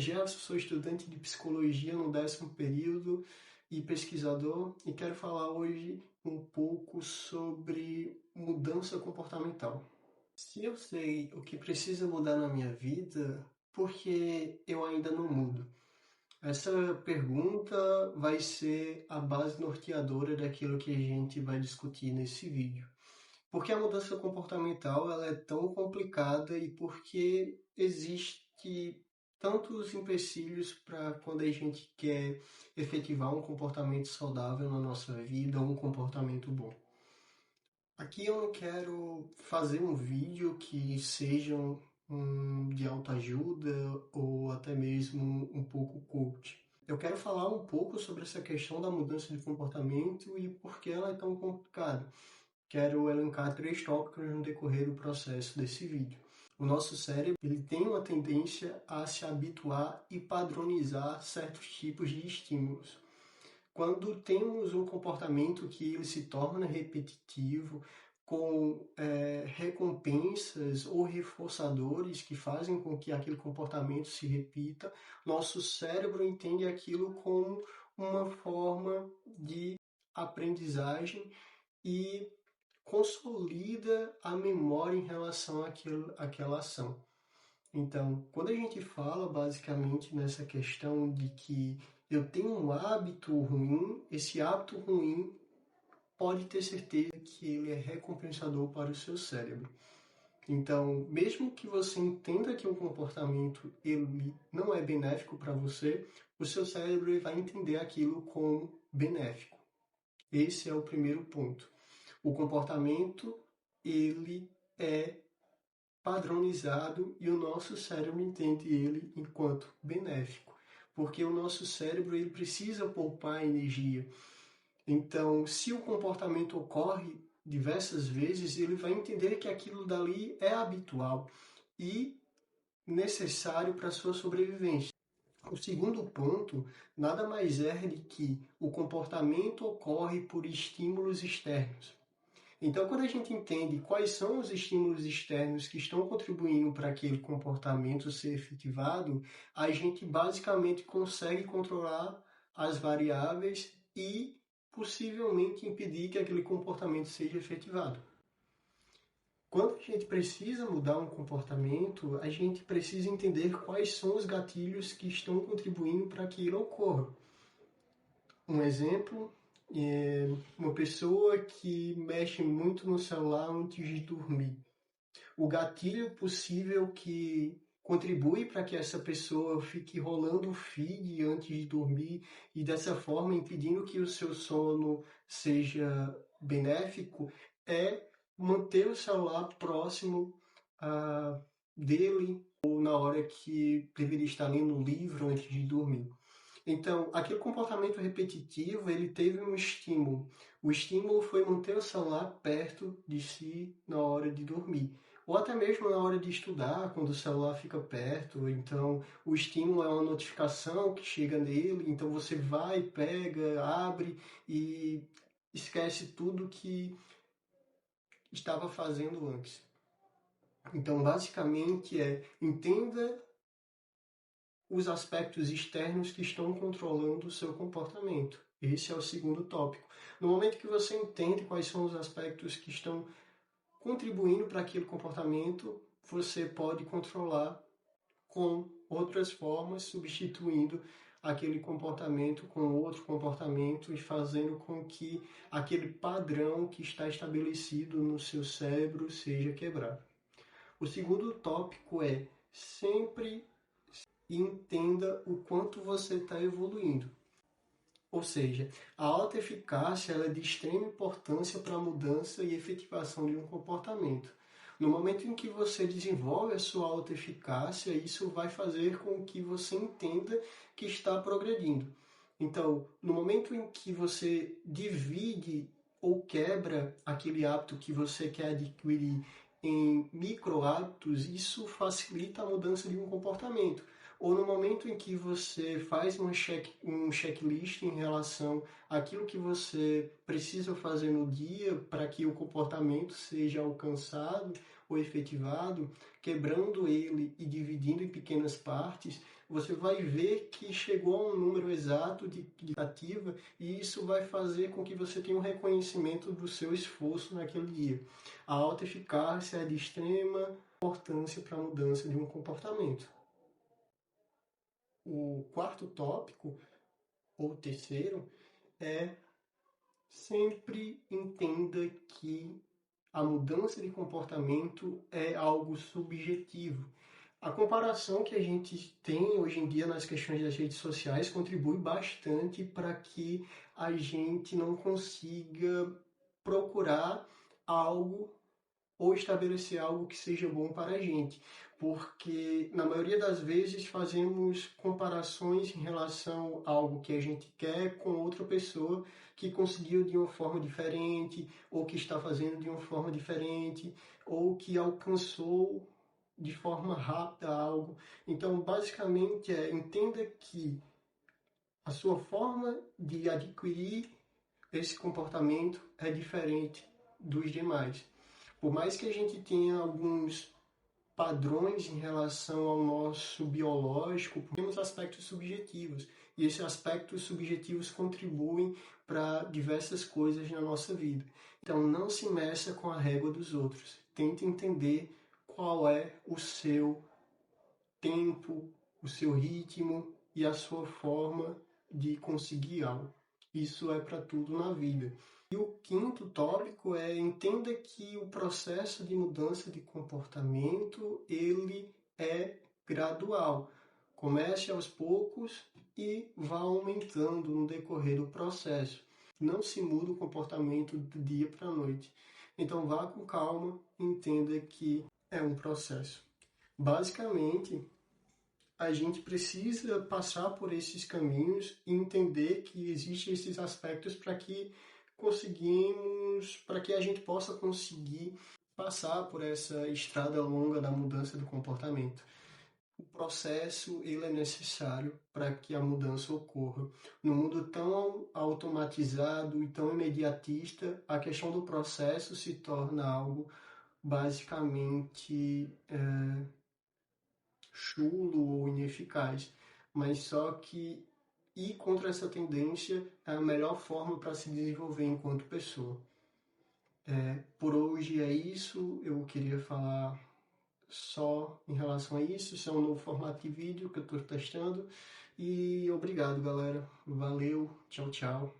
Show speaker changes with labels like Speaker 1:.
Speaker 1: Gerson, sou estudante de psicologia no 10º período e pesquisador, e quero falar hoje um pouco sobre mudança comportamental. Se eu sei o que precisa mudar na minha vida, por que eu ainda não mudo? Essa pergunta vai ser a base norteadora daquilo que a gente vai discutir nesse vídeo. Por que a mudança comportamental ela é tão complicada e por que existe tantos empecilhos para quando a gente quer efetivar um comportamento saudável na nossa vida, um comportamento bom? Aqui eu não quero fazer um vídeo que seja de autoajuda ou até mesmo um pouco coach. Eu quero falar um pouco sobre essa questão da mudança de comportamento e por que ela é tão complicada. Quero elencar 3 tópicos no decorrer do processo desse vídeo. O nosso cérebro ele tem uma tendência a se habituar e padronizar certos tipos de estímulos. Quando temos um comportamento que ele se torna repetitivo, com recompensas ou reforçadores que fazem com que aquele comportamento se repita, nosso cérebro entende aquilo como uma forma de aprendizagem e consolida a memória em relação àquela ação. Então, quando a gente fala basicamente nessa questão de que eu tenho um hábito ruim, esse hábito ruim pode ter certeza que ele é recompensador para o seu cérebro. Então, mesmo que você entenda que um comportamento ele não é benéfico para você, o seu cérebro vai entender aquilo como benéfico. Esse é o primeiro ponto. O comportamento ele é padronizado e o nosso cérebro entende ele enquanto benéfico, porque o nosso cérebro ele precisa poupar energia. Então, se o comportamento ocorre diversas vezes, ele vai entender que aquilo dali é habitual e necessário para a sua sobrevivência. O segundo ponto nada mais é de que o comportamento ocorre por estímulos externos. Então, quando a gente entende quais são os estímulos externos que estão contribuindo para aquele comportamento ser efetivado, a gente basicamente consegue controlar as variáveis e possivelmente impedir que aquele comportamento seja efetivado. Quando a gente precisa mudar um comportamento, a gente precisa entender quais são os gatilhos que estão contribuindo para que ele ocorra. Um exemplo é uma pessoa que mexe muito no celular antes de dormir. O gatilho possível que contribui para que essa pessoa fique rolando o feed antes de dormir e dessa forma impedindo que o seu sono seja benéfico é manter o celular próximo dele ou na hora que deveria estar lendo um livro antes de dormir. Então, aquele comportamento repetitivo, ele teve um estímulo. O estímulo foi manter o celular perto de si na hora de dormir. Ou até mesmo na hora de estudar, quando o celular fica perto. Então, o estímulo é uma notificação que chega nele. Então, você vai, pega, abre e esquece tudo que estava fazendo antes. Então, basicamente, entenda os aspectos externos que estão controlando o seu comportamento. Esse é o segundo tópico. No momento que você entende quais são os aspectos que estão contribuindo para aquele comportamento, você pode controlar com outras formas, substituindo aquele comportamento com outro comportamento e fazendo com que aquele padrão que está estabelecido no seu cérebro seja quebrado. O segundo tópico é sempre entenda o quanto você está evoluindo. Ou seja, a autoeficácia ela é de extrema importância para a mudança e efetivação de um comportamento. No momento em que você desenvolve a sua autoeficácia, isso vai fazer com que você entenda que está progredindo. Então, no momento em que você divide ou quebra aquele hábito que você quer adquirir em micro hábitos, isso facilita a mudança de um comportamento. Ou no momento em que você faz um checklist em relação àquilo que você precisa fazer no dia para que o comportamento seja alcançado, ou efetivado, quebrando ele e dividindo em pequenas partes, você vai ver que chegou a um número exato de ativa e isso vai fazer com que você tenha um reconhecimento do seu esforço naquele dia. A alta eficácia é de extrema importância para a mudança de um comportamento. O quarto tópico, ou terceiro, é sempre entenda que a mudança de comportamento é algo subjetivo. A comparação que a gente tem hoje em dia nas questões das redes sociais contribui bastante para que a gente não consiga procurar algo ou estabelecer algo que seja bom para a gente, porque na maioria das vezes fazemos comparações em relação a algo que a gente quer com outra pessoa que conseguiu de uma forma diferente, ou que está fazendo de uma forma diferente, ou que alcançou de forma rápida algo. Então, basicamente, entenda que a sua forma de adquirir esse comportamento é diferente dos demais. Por mais que a gente tenha alguns padrões em relação ao nosso biológico, temos aspectos subjetivos. E esses aspectos subjetivos contribuem para diversas coisas na nossa vida. Então, não se meça com a régua dos outros. Tente entender qual é o seu tempo, o seu ritmo e a sua forma de conseguir algo. Isso é para tudo na vida. E o quinto tópico é entenda que o processo de mudança de comportamento ele é gradual. Comece aos poucos e vá aumentando no decorrer do processo. Não se muda o comportamento do dia para a noite. Então vá com calma e entenda que é um processo. Basicamente, a gente precisa passar por esses caminhos e entender que existem esses aspectos para que a gente possa conseguir passar por essa estrada longa da mudança do comportamento. O processo ele é necessário para que a mudança ocorra. No mundo tão automatizado e tão imediatista, a questão do processo se torna algo basicamente chulo ou ineficaz, mas só que ir contra essa tendência é a melhor forma para se desenvolver enquanto pessoa. Por hoje é isso, eu queria falar só em relação a isso. Isso é um novo formato de vídeo que eu estou testando. E obrigado, galera. Valeu, tchau, tchau.